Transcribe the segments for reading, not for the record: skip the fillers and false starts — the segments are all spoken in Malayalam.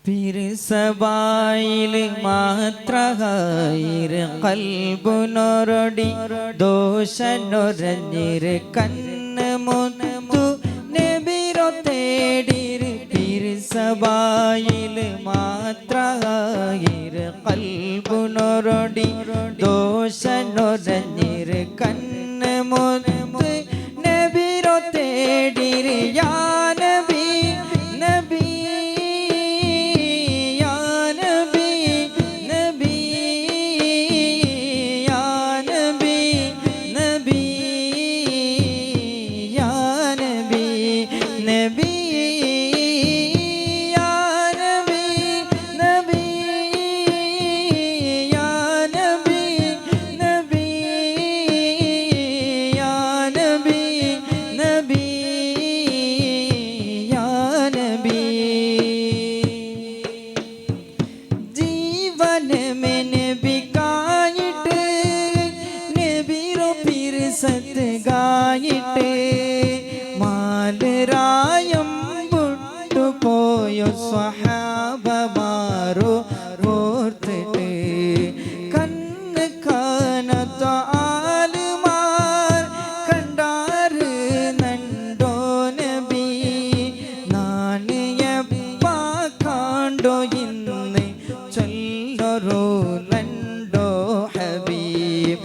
പിരിസബായിൽ മാത്രഹായിര് കൽബുനൊരടി ദോഷനൊരഞ്ഞിര് കണ്ണ് മുത്തു നബിരോ തേടിര് പിരിസബായിൽ മാത്രഹായിര് കൽബുനൊരടി ദോഷനൊരഞ്ഞിര് കണ്ണ് മുത്തു നബിരോ തേടിര് യാ നബി നബി സത്ഗായിട്ട് മാലരായം പൊട്ടുപോയോ സ്വഹാബമാരോ ഓർത്തിട്ട് കണ്ണ് കാണാത്ത ആലുമാർ കണ്ടാറ് നണ്ടോ നബി നാന് എപ്പാ കാണ്ടോ ഇന്ന് ചൊല്ലറോ നണ്ടോ ഹബീബ്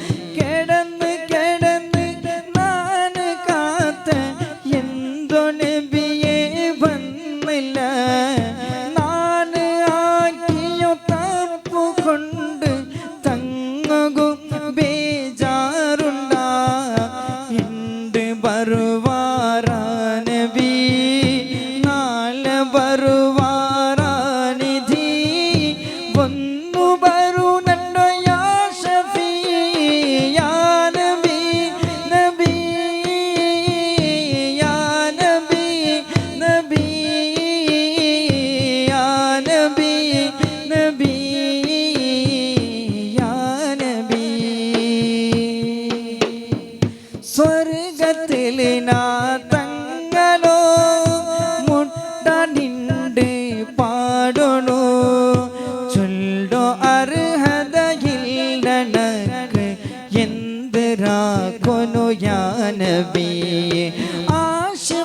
സ്വർഗത്തിലിനാ തങ്ങളോ മുട്ടനിണ്ട് പാടണു ചൊല്ലോ അർഹതയില്ലനക്ക് എന്തിരാക്കൊന്നു യാ നബി ആശിഖീങ്ങനൊറഞ്ഞിട്ട്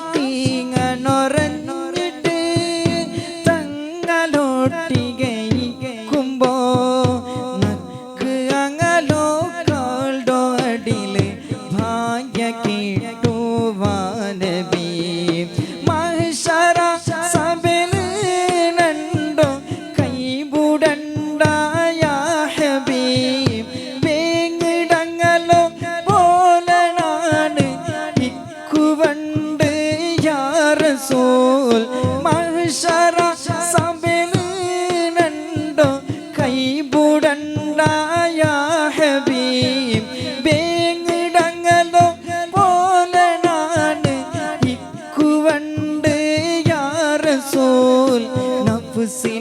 തങ്ങളൊട്ടികയിക്കുമ്പോ നക്ക് അങ്ങലോ കാൾഡോ അടില് കേട്ടുവാനബി മഹ്ശറ സബില് നണ്ടോ കൈബുടണ്ടായ ഹബീബ് വേങ്ങിടങ്ങലോ പോലനാണ് ഇക്കുവണ്ട് യാ റസൂൽ മഹ്ശറ സബില് നണ്ടോ കൈബുടണ്ടായ ഹബീബ് നഫ്സി